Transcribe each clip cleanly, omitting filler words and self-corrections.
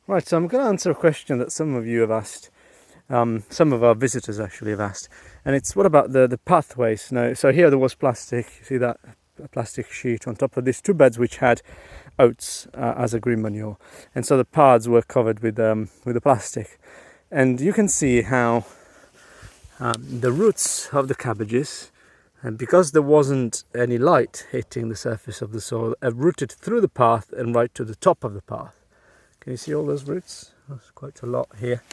Right, so I'm going to answer a question that some of you have asked. Some of our visitors actually have asked, and it's what about the pathways? Now, so here there was plastic. You see that plastic sheet on top of these two beds which had oats as a green manure, and so the paths were covered with the plastic, and you can see how the roots of the cabbages, and because there wasn't any light hitting the surface of the soil, have rooted through the path and right to the top of the path. Can you see all those roots? There's quite a lot here.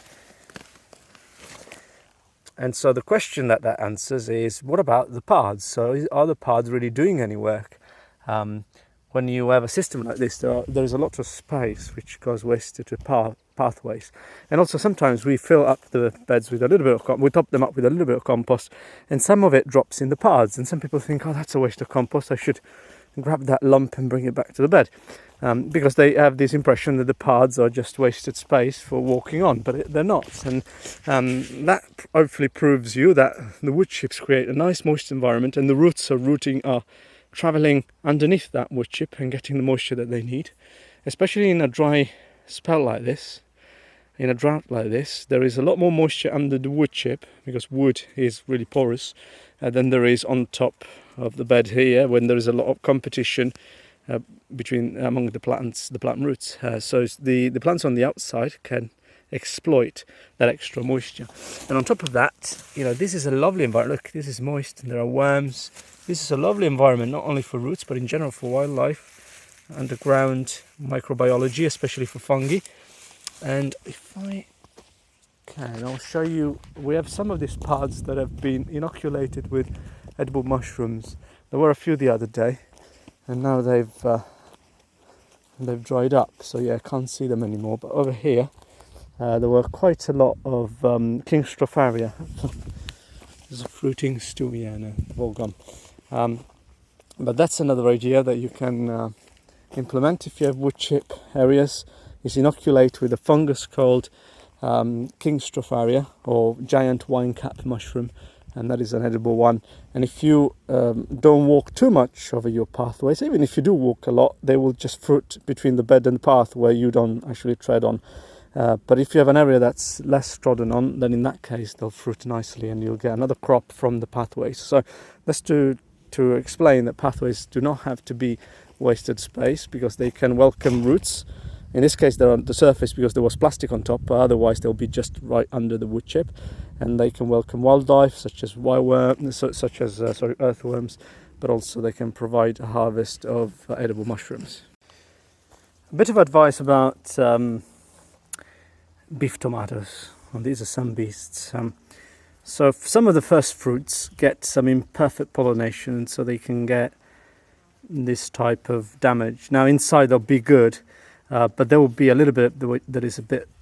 And so the question that answers is, what about the paths? So are the paths really doing any work? When you have a system like this, there is a lot of space which goes wasted to pathways. And also sometimes we fill up the beds with a little bit of we top them up with a little bit of compost, and some of it drops in the paths. And some people think, oh, that's a waste of compost. I should grab that lump and bring it back to the bed. Because they have this impression that the paths are just wasted space for walking on, but they're not. And that hopefully proves you that the wood chips create a nice moist environment, and the roots are travelling underneath that wood chip and getting the moisture that they need. Especially in a dry spell like this, in a drought like this, there is a lot more moisture under the wood chip, because wood is really porous, than there is on top of the bed here, when there is a lot of competition among the plant roots. So the plants on the outside can exploit that extra moisture. And on top of that, this is a lovely environment. Look, this is moist and there are worms. This is a lovely environment, not only for roots, but in general for wildlife, underground microbiology, especially for fungi. And if I can, I'll show you, we have some of these paths that have been inoculated with edible mushrooms. There were a few the other day, and now they've dried up, so yeah, I can't see them anymore. But over here there were quite a lot of King Stropharia. There's a fruiting stew, yeah, no, they've all gone. But that's another idea that you can implement if you have wood chip areas, is inoculate with a fungus called King Stropharia, or giant wine cap mushroom, and that is an edible one. And if you don't walk too much over your pathways, even if you do walk a lot, they will just fruit between the bed and the path where you don't actually tread on. But if you have an area that's less trodden on, then in that case they'll fruit nicely and you'll get another crop from the pathways. So that's to explain that pathways do not have to be wasted space, because they can welcome roots. In this case they're on the surface because there was plastic on top, but otherwise they'll be just right under the wood chip, and they can welcome wildlife such as earthworms, but also they can provide a harvest of edible mushrooms. A bit of advice about beef tomatoes. Well, these are some beasts. So some of the first fruits get some imperfect pollination, so they can get this type of damage. Now inside they'll be good, but there will be a little bit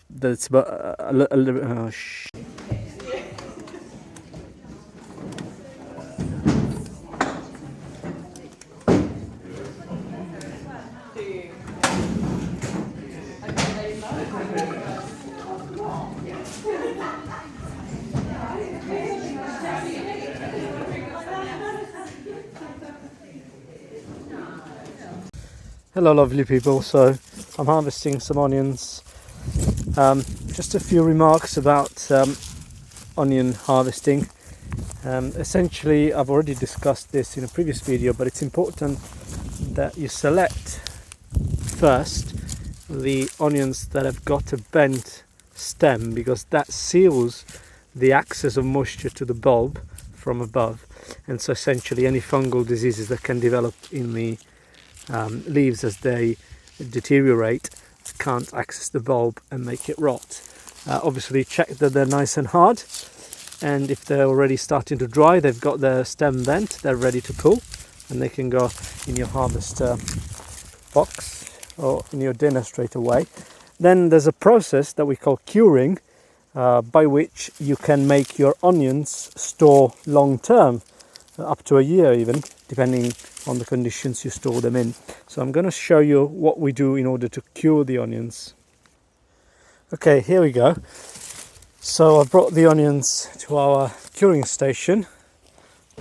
that's about a little bit. Hello lovely people, so I'm harvesting some onions. Just a few remarks about onion harvesting. Essentially, I've already discussed this in a previous video, but it's important that you select first the onions that have got a bent stem, because that seals the access of moisture to the bulb from above, and so essentially any fungal diseases that can develop in the leaves as they deteriorate can't access the bulb and make it rot. Obviously check that they're nice and hard, and if they're already starting to dry, they've got their stem bent, they're ready to pull, and they can go in your harvest box or in your dinner straight away. Then there's a process that we call curing, by which you can make your onions store long term, up to a year even, depending on the conditions you store them in. So I'm going to show you what we do in order to cure the onions. Okay, here we go. So I've brought the onions to our curing station.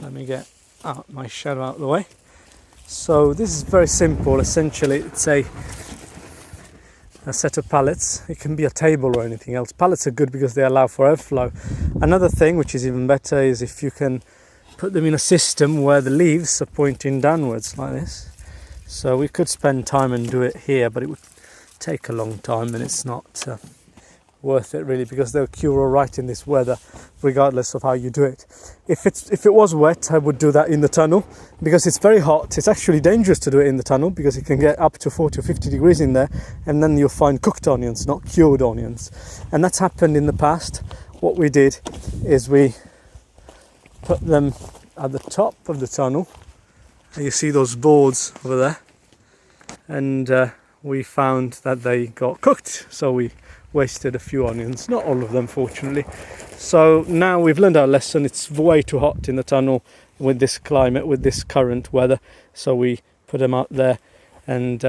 Let me get out my shadow out of the way. So this is very simple. Essentially it's a a set of pallets. It can be a table or anything else. Pallets are good because they allow for airflow. Another thing which is even better is if you can put them in a system where the leaves are pointing downwards like this. So we could spend time and do it here, but it would take a long time, and it's not worth it really, because they'll cure all right in this weather regardless of how you do it. If it was wet, I would do that in the tunnel, because it's very hot. It's actually dangerous to do it in the tunnel because it can get up to 40 or 50 degrees in there, and then you'll find cooked onions, not cured onions. And that's happened in the past. What we did is we put them at the top of the tunnel, and you see those boards over there, and we found that they got cooked, so we wasted a few onions, not all of them fortunately. So now we've learned our lesson. It's way too hot in the tunnel with this climate, with this current weather, so we put them out there, and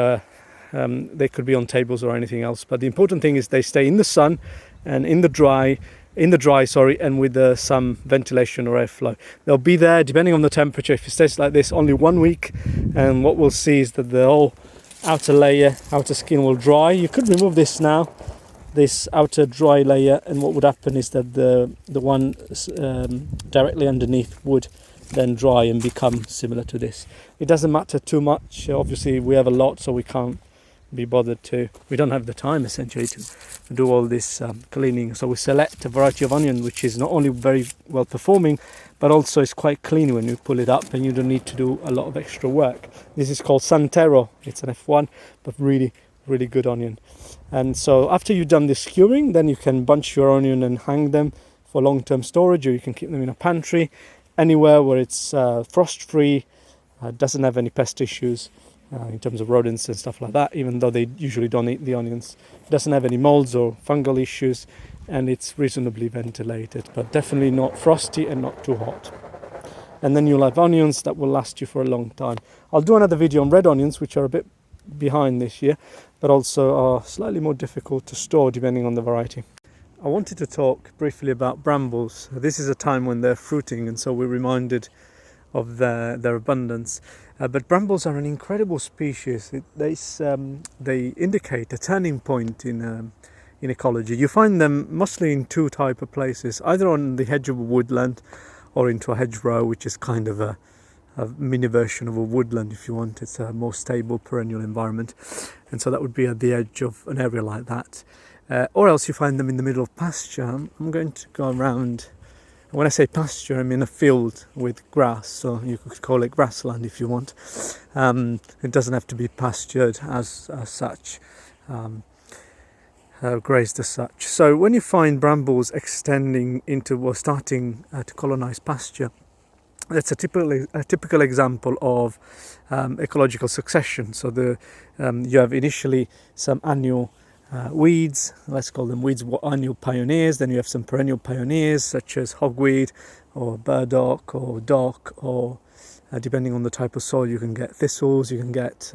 they could be on tables or anything else, but the important thing is they stay in the sun and in the dry, and with some ventilation or airflow. They'll be there depending on the temperature. If it stays like this only 1 week, and what we'll see is that the whole outer skin will dry. You could remove this now, this outer dry layer, and what would happen is that the one directly underneath would then dry and become similar to this. It doesn't matter too much. Obviously we have a lot, so we can't be bothered to, we don't have the time essentially to do all this cleaning. So we select a variety of onion which is not only very well performing, but also is quite clean when you pull it up, and you don't need to do a lot of extra work. This is called Santero. It's an F1, but really good onion. And so after you've done this curing, then you can bunch your onion and hang them for long-term storage, or you can keep them in a pantry, anywhere where it's frost-free, doesn't have any pest issues in terms of rodents and stuff like that, even though they usually don't eat the onions. It doesn't have any molds or fungal issues, and it's reasonably ventilated, but definitely not frosty and not too hot. And then you'll have onions that will last you for a long time. I'll do another video on red onions, which are a bit behind this year, but also are slightly more difficult to store depending on the variety. I wanted to talk briefly about brambles. This is a time when they're fruiting, and so we're reminded of their abundance. But brambles are an incredible species. They indicate a turning point in ecology. You find them mostly in two types of places, either on the edge of a woodland or into a hedgerow, which is kind of a mini version of a woodland if you want. It's a more stable perennial environment, and so that would be at the edge of an area like that, or else you find them in the middle of pasture. I'm going to go around. When I say pasture, I mean a field with grass, so you could call it grassland if you want. It doesn't have to be pastured as such, grazed as such. So when you find brambles extending into or starting to colonize pasture, that's a typical example of ecological succession. So you have initially some annual weeds, let's call them weeds, annual pioneers. Then you have some perennial pioneers such as hogweed or burdock or dock, or depending on the type of soil, you can get thistles, you can get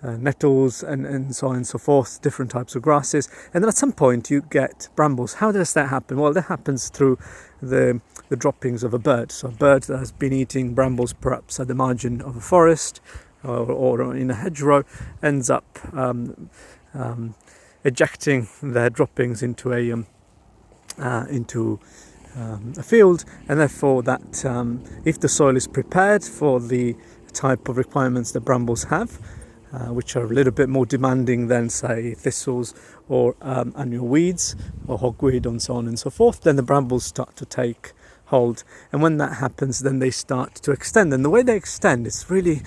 nettles, and so on and so forth, different types of grasses. And then at some point you get brambles. How does that happen? Well, that happens through the droppings of a bird. So a bird that has been eating brambles perhaps at the margin of a forest or in a hedgerow ends up ejecting their droppings into a field, and therefore that if the soil is prepared for the type of requirements that brambles have, which are a little bit more demanding than, say, thistles or annual weeds or hogweed and so on and so forth, then the brambles start to take hold. And when that happens, then they start to extend. And the way they extend is really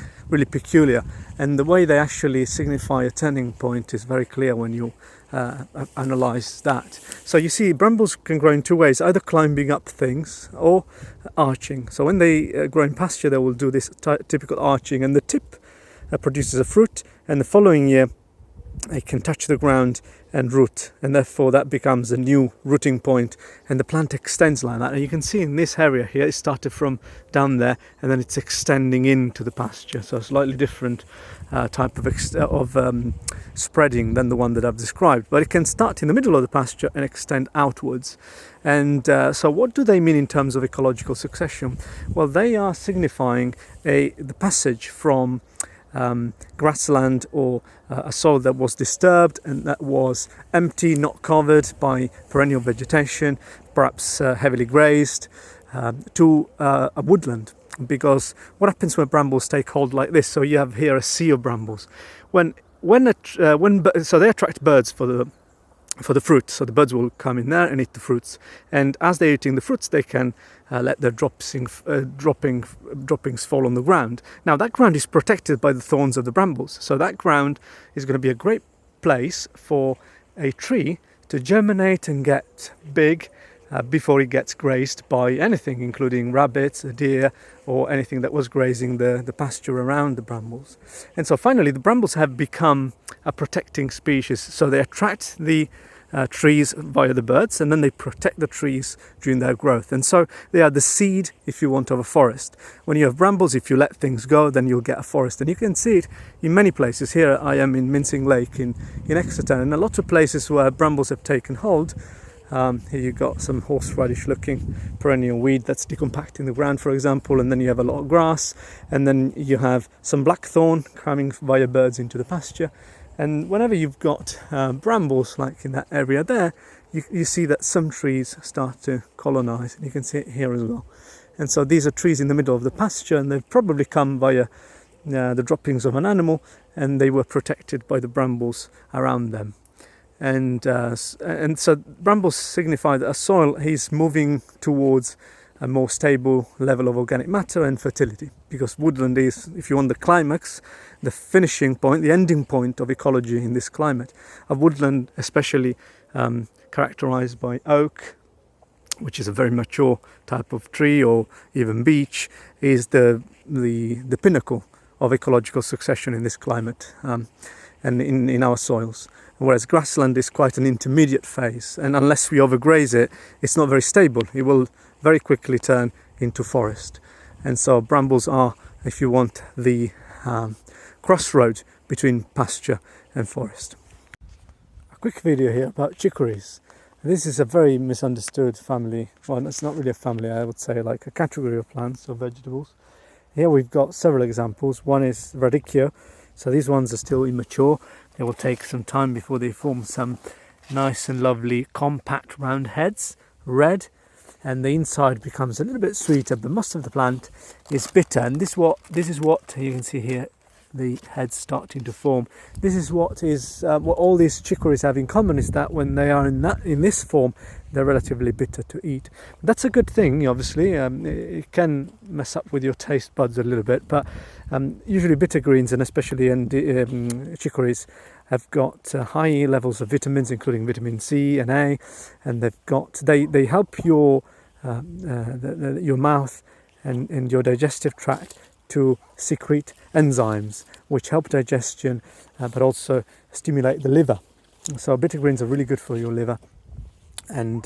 peculiar. And the way they actually signify a turning point is very clear when you analyze that. So you see, brambles can grow in two ways, either climbing up things or arching. So when they grow in pasture, they will do this typical arching, and the tip produces a fruit, and the following year it can touch the ground and root, and therefore that becomes a new rooting point, and the plant extends like that. And you can see in this area here, it started from down there, and then it's extending into the pasture. So a slightly different type of spreading than the one that I've described, but it can start in the middle of the pasture and extend outwards. And so what do they mean in terms of ecological succession? Well, they are signifying the passage from grassland or a soil that was disturbed and that was empty, not covered by perennial vegetation, perhaps heavily grazed, to a woodland. Because what happens when brambles take hold like this? So you have here a sea of brambles. So they attract birds for the fruit. So the birds will come in there and eat the fruits. And as they're eating the fruits, they can let their droppings fall on the ground. Now that ground is protected by the thorns of the brambles. So that ground is going to be a great place for a tree to germinate and get big before it gets grazed by anything, including rabbits, a deer, or anything that was grazing the pasture around the brambles. And so finally the brambles have become a protecting species. So they attract the trees via the birds, and then they protect the trees during their growth. And so they are the seed, if you want, of a forest. When you have brambles, if you let things go, then you'll get a forest. And you can see it in many places. Here I am in Mincing Lake in Exeter, and a lot of places where brambles have taken hold. Here you've got some horseradish looking perennial weed that's decompacting the ground, for example, and then you have a lot of grass, and then you have some blackthorn coming via birds into the pasture. And whenever you've got brambles like in that area there, you see that some trees start to colonize, and you can see it here as well. And so these are trees in the middle of the pasture, and they've probably come via the droppings of an animal, and they were protected by the brambles around them. And so brambles signify that a soil is moving towards a more stable level of organic matter and fertility, because woodland is, if you want the climax, the finishing point, the ending point of ecology in this climate. A woodland, especially characterized by oak, which is a very mature type of tree, or even beech, is the pinnacle of ecological succession in this climate and in our soils. Whereas grassland is quite an intermediate phase, and unless we overgraze it, it's not very stable. It will very quickly turn into forest. And so brambles are, if you want, the crossroad between pasture and forest. A quick video here about chicories. This is a very misunderstood family. Well, it's not really a family, I would say like a category of plants or vegetables. Here we've got several examples. One is radicchio. So these ones are still immature. They will take some time before they form some nice and lovely compact round heads, red, and the inside becomes a little bit sweeter, but most of the plant is bitter. And this is what you can see here, the heads starting to form. This is what all these chicories have in common, is that when they are in this form, they're relatively bitter to eat. That's a good thing, obviously. It can mess up with your taste buds a little bit, but usually bitter greens, and especially chicories, have got high levels of vitamins, including vitamin C and A, and they help your mouth and your digestive tract to secrete enzymes which help digestion, but also stimulate the liver. So bitter greens are really good for your liver, and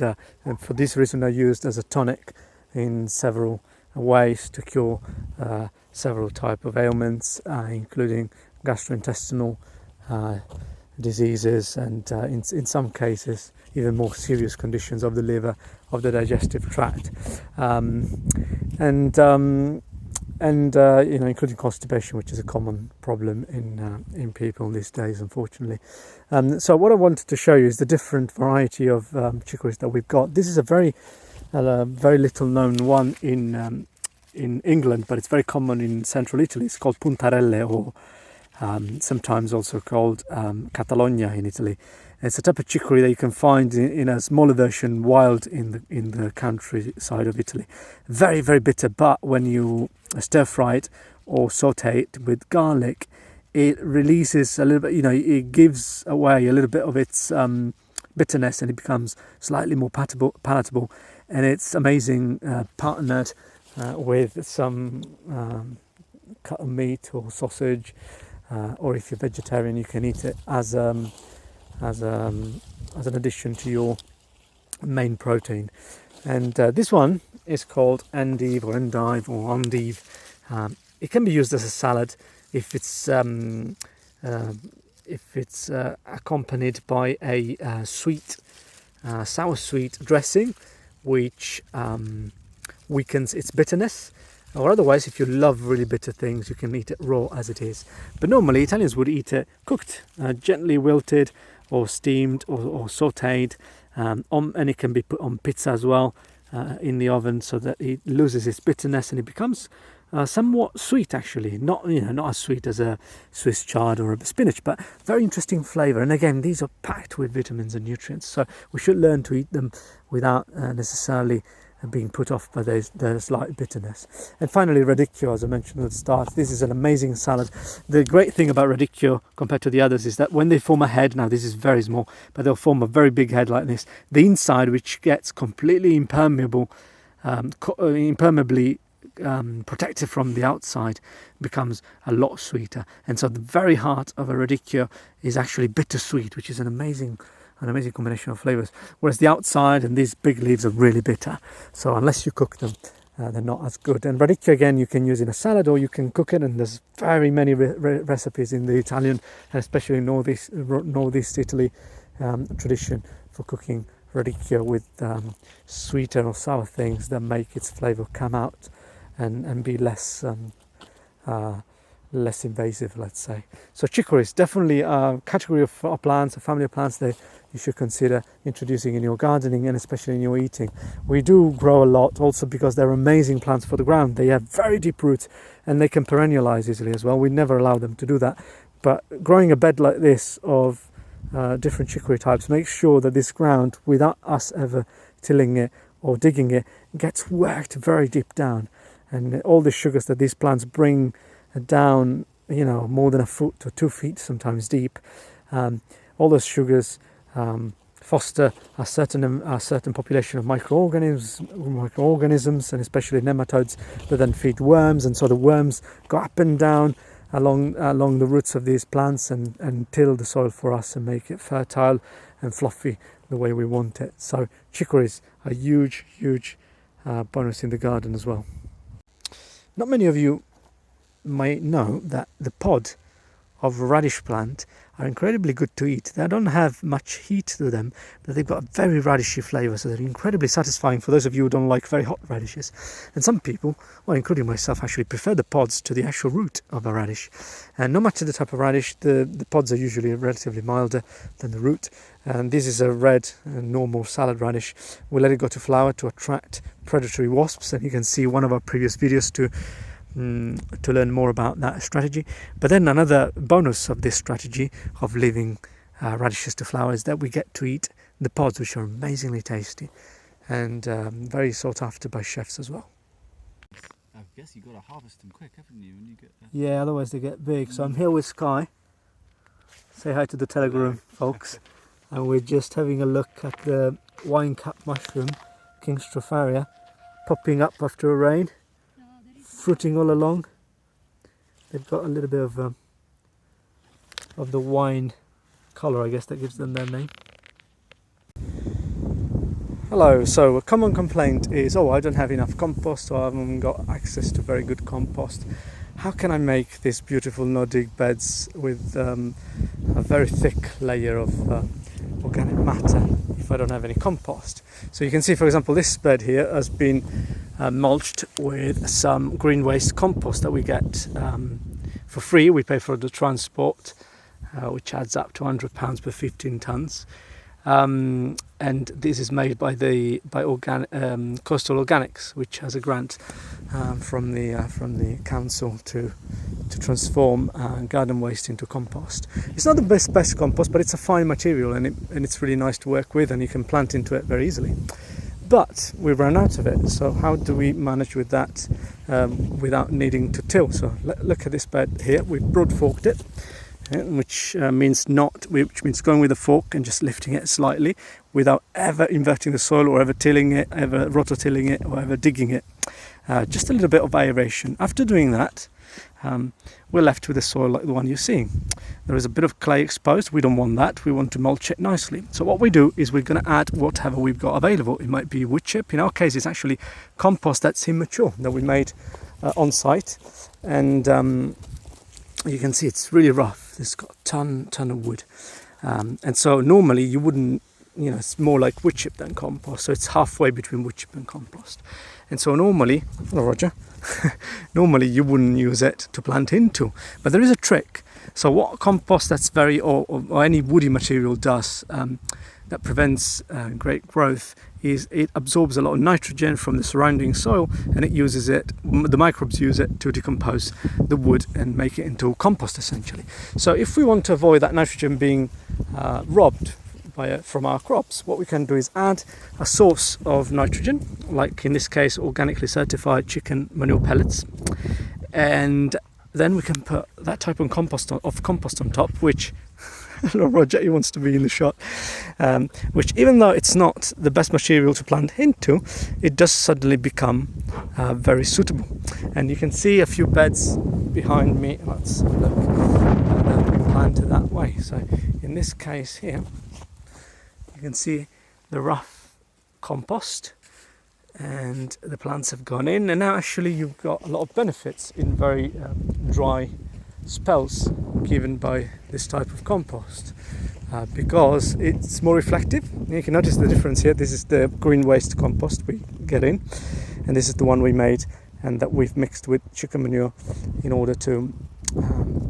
for this reason are used as a tonic in several ways to cure several type of ailments, including gastrointestinal diseases, and in some cases even more serious conditions of the liver, of the digestive tract, including constipation, which is a common problem in people these days, unfortunately. So what I wanted to show you is the different variety of chicories that we've got. This is a very little known one in England, but it's very common in central Italy. It's called puntarelle, or sometimes also called Catalonia in Italy. It's a type of chicory that you can find in a smaller version wild in the countryside of Italy. Very, very bitter, but when you stir fry it or saute it with garlic, it releases a little bit, it gives away a little bit of its bitterness, and it becomes slightly more palatable. And it's amazing partnered with some cut of meat or sausage, or if you're vegetarian, you can eat it as an addition to your main protein. And this one is called endive or endive. It can be used as a salad if it's accompanied by a sour sweet dressing, which weakens its bitterness Or otherwise, if you love really bitter things, you can eat it raw as it is. But normally Italians would eat it cooked, gently wilted or steamed or sautéed, and it can be put on pizza as well in the oven, so that it loses its bitterness and it becomes somewhat sweet, actually. Not not as sweet as a Swiss chard or a spinach, but very interesting flavour. And again, these are packed with vitamins and nutrients, so we should learn to eat them without necessarily being put off by their slight bitterness. And finally, radicchio, as I mentioned at the start, this is an amazing salad. The great thing about radicchio compared to the others is that when they form a head, now this is very small, but they'll form a very big head like this, the inside, which gets completely impermeably protected from the outside, becomes a lot sweeter. And so the very heart of a radicchio is actually bittersweet, which is an amazing combination of flavors, whereas the outside and these big leaves are really bitter. So unless you cook them, they're not as good. And radicchio, again, you can use in a salad or you can cook it, and there's very many recipes in the Italian and especially northeast Italy tradition for cooking radicchio with sweeter or sour things that make its flavor come out and be less invasive, let's say. So chicories, definitely a category of plants, a family of plants that you should consider introducing in your gardening and especially in your eating. We do grow a lot also because they're amazing plants for the ground. They have very deep roots and they can perennialize easily as well. We never allow them to do that. But growing a bed like this of different chicory types makes sure that this ground, without us ever tilling it or digging it, gets worked very deep down. And all the sugars that these plants bring down, more than a foot or 2 feet sometimes deep, all those sugars foster a certain population of microorganisms and especially nematodes that then feed worms, and so the worms go up and down along the roots of these plants and till the soil for us and make it fertile and fluffy the way we want it. So chicories are huge bonus in the garden as well. Not many of you might know that the pod of a radish plant are incredibly good to eat. They don't have much heat to them, but they've got a very radishy flavour, so they're incredibly satisfying for those of you who don't like very hot radishes. And some people, well, including myself, actually prefer the pods to the actual root of a radish. And no matter the type of radish, the pods are usually relatively milder than the root. And this is a red normal salad radish. We let it go to flower to attract predatory wasps, and you can see one of our previous videos to learn more about that strategy. But then another bonus of this strategy of leaving radishes to flower is that we get to eat the pods, which are amazingly tasty and very sought after by chefs as well. I guess you've got to harvest them quick, haven't you? When you get Yeah, otherwise they get big. So I'm here with Sky. Say hi to the Telegram folks. And we're just having a look at the wine cap mushroom, King Stropharia, popping up after a rain, fruiting all along. They've got a little bit of the wine colour, I guess, that gives them their name. Hello, so a common complaint is, I don't have enough compost, or I haven't got access to very good compost. How can I make these beautiful no-dig beds with a very thick layer of organic matter if I don't have any compost? So you can see, for example, this bed here has been mulched with some green waste compost that we get for free. We pay for the transport, which adds up to £100 per 15 tonnes. And this is made by Coastal Organics, which has a grant from the council to transform garden waste into compost. It's not the best compost, but it's a fine material, and it's really nice to work with, and you can plant into it very easily. But we've run out of it, so how do we manage with that without needing to till? So look at this bed here. We've broad forked it, which means going with a fork and just lifting it slightly without ever inverting the soil or ever tilling it, ever rototilling it, or ever digging it. Just a little bit of aeration. After doing that, we're left with a soil like the one you're seeing. There is a bit of clay exposed. We don't want that. We want to mulch it nicely. So what we do is we're going to add whatever we've got available. It might be wood chip. In our case, it's actually compost that's immature that we made on site. And you can see it's really rough. It's got a ton of wood. And so normally you wouldn't it's more like wood chip than compost, so it's halfway between wood chip and compost. And so normally, hello Roger, normally you wouldn't use it to plant into, but there is a trick. So what compost that's or any woody material does that prevents great growth is it absorbs a lot of nitrogen from the surrounding soil, and the microbes use it to decompose the wood and make it into compost essentially. So if we want to avoid that nitrogen being robbed from our crops, what we can do is add a source of nitrogen, like in this case organically certified chicken manure pellets, and then we can put that type of compost on top, which hello Roger, he wants to be in the shot, which even though it's not the best material to plant into, it does suddenly become very suitable. And you can see a few beds behind me. Let's have a look. They've been planted that way. So in this case here, you can see the rough compost, and the plants have gone in, and now actually you've got a lot of benefits in very dry spells given by this type of compost, because it's more reflective. You can notice the difference here. This is the green waste compost we get in, and this is the one we made and that we've mixed with chicken manure in order to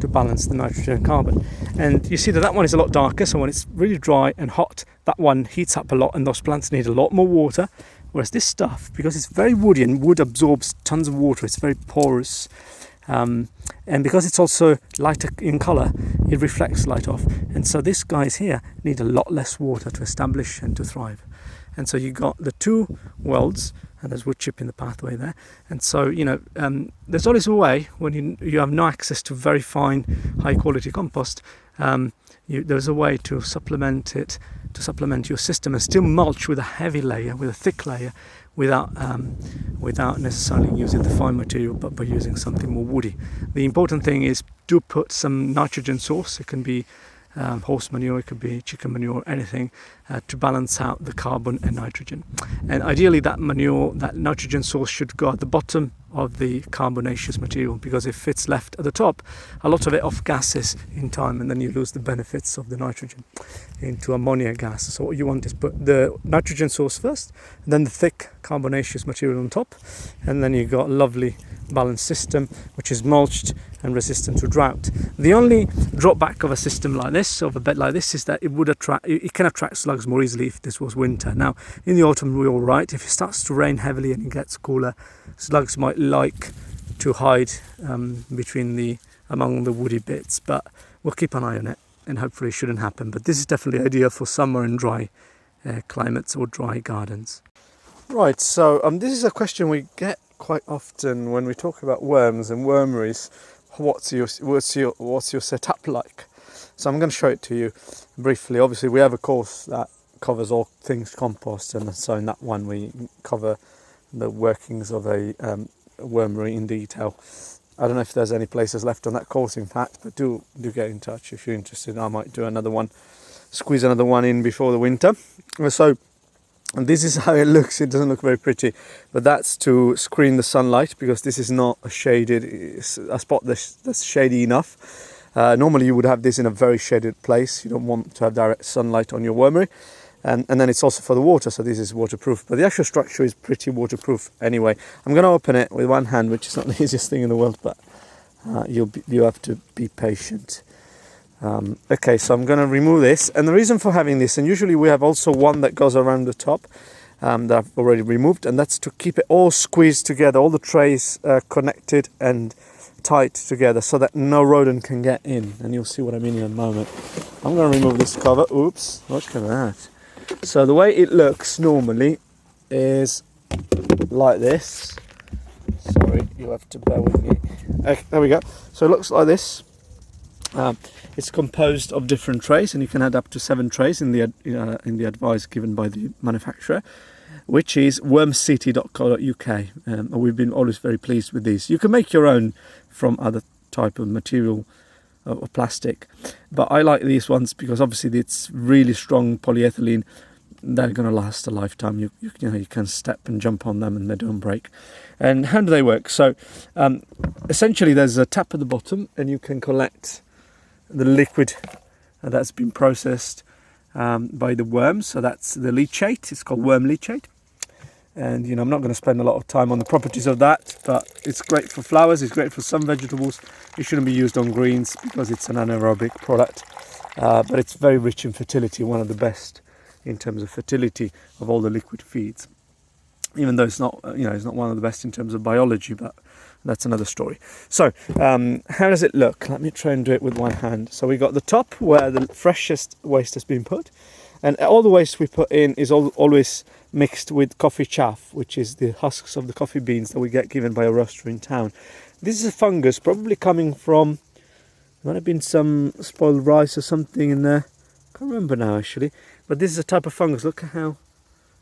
balance the nitrogen and carbon. And you see that one is a lot darker, so when it's really dry and hot, that one heats up a lot and those plants need a lot more water. Whereas this stuff, because it's very woody and wood absorbs tons of water, it's very porous, and because it's also lighter in colour, it reflects light off. And so these guys here need a lot less water to establish and to thrive. And so you got the two worlds, and there's wood chip in the pathway there. And so, there's always a way when you have no access to very fine, high quality compost, there's a way to supplement it, to supplement your system and still mulch with a heavy layer, with a thick layer, without necessarily using the fine material, but by using something more woody. The important thing is do put some nitrogen source. It can be horse manure, it could be chicken manure, anything, to balance out the carbon and nitrogen. And ideally that nitrogen source should go at the bottom of the carbonaceous material, because if it's left at the top, a lot of it off gases in time, and then you lose the benefits of the nitrogen into ammonia gas. So what you want is put the nitrogen source first, and then the thick carbonaceous material on top, and then you've got a lovely balanced system which is mulched and resistant to drought. The only drawback of a system like this, of a bed like this, is that it can attract slugs more easily if this was winter. Now in the autumn we're all right. If it starts to rain heavily and it gets cooler, slugs might like to hide among the woody bits, but we'll keep an eye on it, and hopefully it shouldn't happen. But this is definitely ideal for summer and dry climates or dry gardens. Right, so this is a question we get quite often when we talk about worms and wormeries. What's your setup like? So I'm going to show it to you briefly. Obviously we have a course that covers all things compost, and so in that one we cover the workings of a wormery in detail. I don't know if there's any places left on that course, in fact, but do get in touch if you're interested. I might do another one, squeeze another one in before the winter. So and this is how it looks. It doesn't look very pretty, but that's to screen the sunlight, because this is not a spot that's shady enough. Normally you would have this in a very shaded place. You don't want to have direct sunlight on your wormery. And then it's also for the water, so this is waterproof. But the actual structure is pretty waterproof anyway. I'm going to open it with one hand, which is not the easiest thing in the world, but you have to be patient. Okay, so I'm going to remove this. And the reason for having this, and usually we have also one that goes around the top that I've already removed, and that's to keep it all squeezed together, all the trays connected and tight together, so that no rodent can get in. And you'll see what I mean in a moment. I'm going to remove this cover. Oops, look at that. So the way it looks normally is like this. Sorry, you have to bear with me. Okay, there we go. So it looks like this. It's composed of different trays, and you can add up to 7 trays in the advice given by the manufacturer, which is wormcity.co.uk. We've been always very pleased with these. You can make your own from other type of material or plastic, but I like these ones because obviously it's really strong polyethylene. They're going to last a lifetime. You can step and jump on them and they don't break. And how do they work? So essentially there's a tap at the bottom, and you can collect the liquid that's been processed by the worms. So that's the leachate. It's called worm leachate. And you know, I'm not going to spend a lot of time on the properties of that, but it's great for flowers, it's great for some vegetables. It shouldn't be used on greens because it's an anaerobic product, but it's very rich in fertility, one of the best in terms of fertility of all the liquid feeds. Even though it's not, you know, it's not one of the best in terms of biology, but that's another story. So, how does it look? Let me try and do it with one hand. So we got the top where the freshest waste has been put, and all the waste we put in is always mixed with coffee chaff, which is the husks of the coffee beans that we get given by a roaster in town. This is a fungus probably coming from, there might have been some spoiled rice or something in there. Can't remember now actually, but this is a type of fungus. Look at how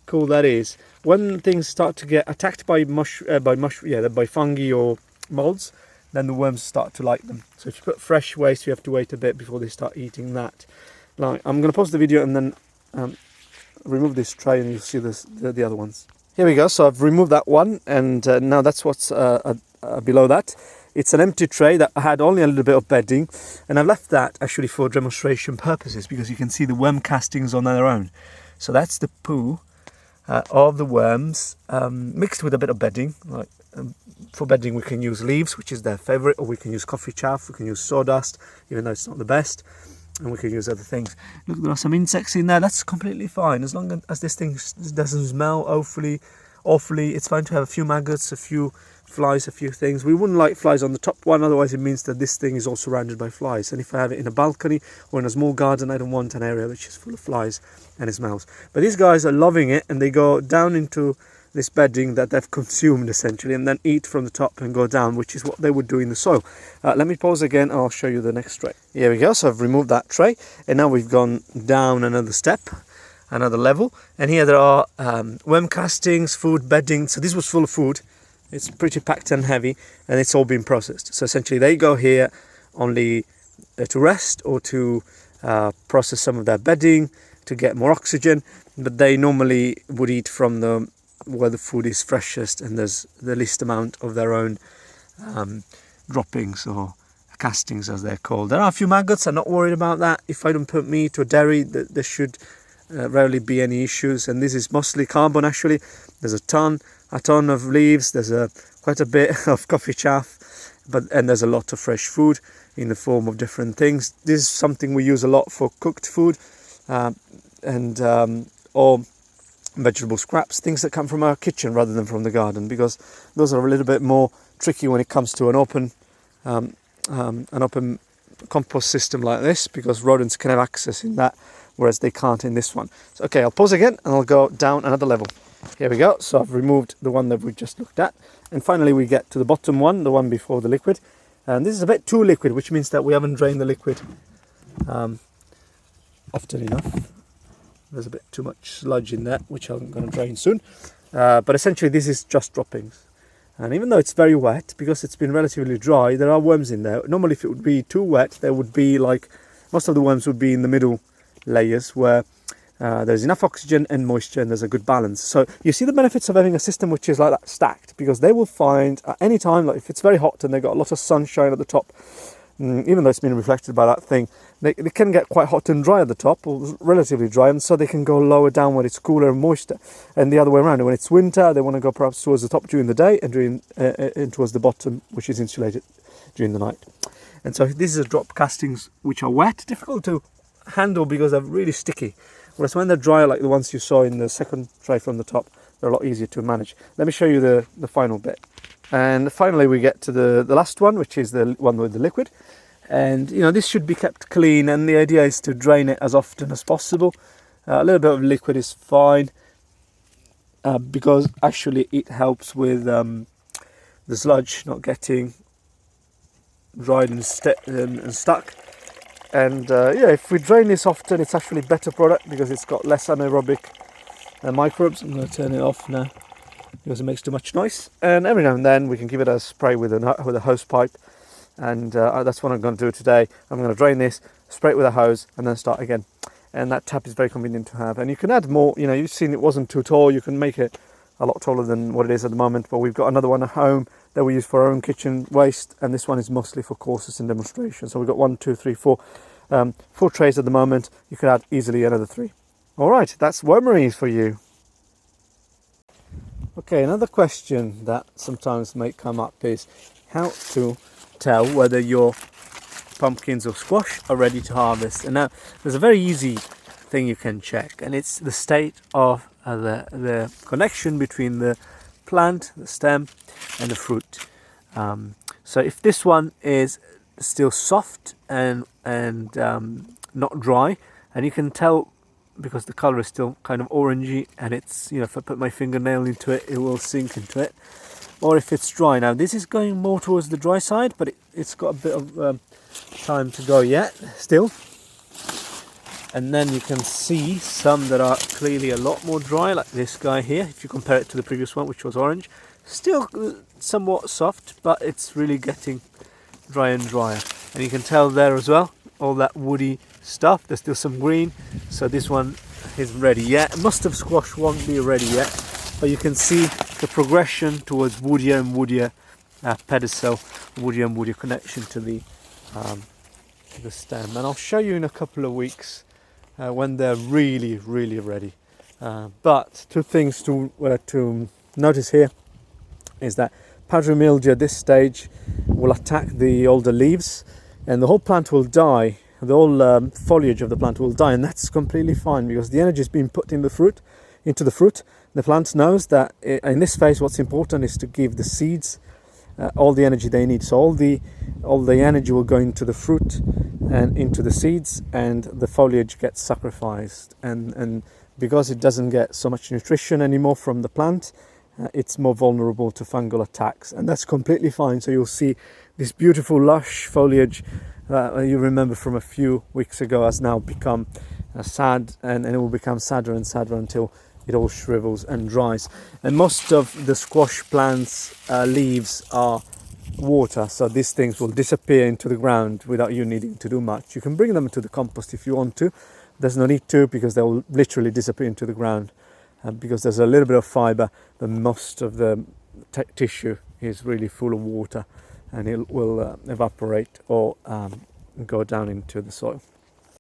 cool that is. When things start to get attacked by fungi or molds, then the worms start to like them. So if you put fresh waste, you have to wait a bit before they start eating that. Now I'm going to pause the video and then remove this tray, and you'll see the other ones. Here we go. So I've removed that one, and now that's what's below that. It's an empty tray that had only a little bit of bedding, and I've left that actually for demonstration purposes because you can see the worm castings on their own. So that's the poo of the worms mixed with a bit of bedding. Like for bedding we can use leaves, which is their favorite, or we can use coffee chaff, we can use sawdust, even though it's not the best, and we can use other things. Look, there are some insects in there. That's completely fine as long as this thing doesn't smell awfully. It's fine to have a few maggots, a few flies, a few things. We wouldn't like flies on the top one, otherwise it means that this thing is all surrounded by flies. And if I have it in a balcony or in a small garden, I don't want an area which is full of flies and it smells. But these guys are loving it, and they go down into this bedding that they've consumed essentially, and then eat from the top and go down, which is what they would do in the soil. Let me pause again and I'll show you the next tray. Here we go. So I've removed that tray, and now we've gone down another step, another level, and here there are worm castings, food, bedding. So this was full of food. It's pretty packed and heavy, and it's all been processed. So essentially they go here only to rest or to process some of their bedding to get more oxygen, but they normally would eat from where the food is freshest and there's the least amount of their own droppings or castings as they're called. There are a few maggots. I'm not worried about that. If I don't put meat or dairy, there should rarely be any issues. And this is mostly carbon actually. There's a ton of leaves, there's quite a bit of coffee chaff, and there's a lot of fresh food in the form of different things. This is something we use a lot for cooked food or vegetable scraps, things that come from our kitchen rather than from the garden, because those are a little bit more tricky when it comes to an open compost system like this, because rodents can have access in that, whereas they can't in this one. So, okay, I'll pause again and I'll go down another level. Here we go. So I've removed the one that we just looked at, and finally we get to the bottom one, the one before the liquid, and this is a bit too liquid, which means that we haven't drained the liquid often enough. There's a bit too much sludge in there, which I'm going to drain soon, but essentially this is just droppings, and even though it's very wet, because it's been relatively dry, there are worms in there. Normally if it would be too wet, there would be, like, most of the worms would be in the middle layers where there's enough oxygen and moisture and there's a good balance. So you see the benefits of having a system which is like that, stacked, because they will find at any time, like if it's very hot and they've got a lot of sunshine at the top, even though it's been reflected by that thing, they can get quite hot and dry at the top, or relatively dry, and so they can go lower down when it's cooler and moister, and the other way around. When it's winter, they want to go perhaps towards the top during the day and towards the bottom, which is insulated, during the night. And so these are drop castings which are wet, difficult to handle because they're really sticky, whereas when they're dry, like the ones you saw in the second tray from the top, they're a lot easier to manage. Let me show you the final bit. And finally we get to the last one, which is the one with the liquid. And you know, this should be kept clean, and the idea is to drain it as often as possible. A little bit of liquid is fine, because actually it helps with the sludge not getting dried and stuck. And yeah, if we drain this often, it's actually a better product because it's got less anaerobic microbes. I'm going to turn it off now because it makes too much noise. And every now and then we can give it a spray with a hose pipe, and that's what I'm going to do today. I'm going to drain this, spray it with a hose, and then start again. And that tap is very convenient to have. And you can add more. You know, you've seen it wasn't too tall. You can make it a lot taller than what it is at the moment. But we've got another one at home that we use for our own kitchen waste, and this one is mostly for courses and demonstrations. So we've got 1, 2, 3, 4 4 trays at the moment. You could add easily another 3. All right, that's wormery for you. Okay, another question that sometimes may come up is how to tell whether your pumpkins or squash are ready to harvest. And now there's a very easy thing you can check, and it's the state of the connection between the plant, the stem, and the fruit. So if this one is still soft and not dry, and you can tell because the color is still kind of orangey, and it's, you know, if I put my fingernail into it, it will sink into it. Or if it's dry. Now this is going more towards the dry side, but it's got a bit of time to go yet still. And then you can see some that are clearly a lot more dry, like this guy here, if you compare it to the previous one, which was orange. Still somewhat soft, but it's really getting drier and drier. And you can tell there as well, all that woody stuff, there's still some green, so this one isn't ready yet. Most of squash won't be ready yet, but you can see the progression towards woodier and woodier pedicel, woodier and woodier connection to the stem. And I'll show you in a couple of weeks when they're really ready. But 2 things to notice here is that powdery mildew at this stage will attack the older leaves, and the whole plant will die. The whole foliage of the plant will die, and that's completely fine because the energy is being put in the fruit, into the fruit. The plant knows that in this phase what's important is to give the seeds all the energy they need. So all the energy will go into the fruit and into the seeds, and the foliage gets sacrificed. And because it doesn't get so much nutrition anymore from the plant, it's more vulnerable to fungal attacks, and that's completely fine. So you'll see this beautiful lush foliage you remember from a few weeks ago has now become sad, and it will become sadder and sadder until it all shrivels and dries. And most of the squash plants leaves are water, so these things will disappear into the ground without you needing to do much. You can bring them into the compost if you want to. There's no need to, because they will literally disappear into the ground, because there's a little bit of fiber, but most of the tissue is really full of water, and it will evaporate or go down into the soil.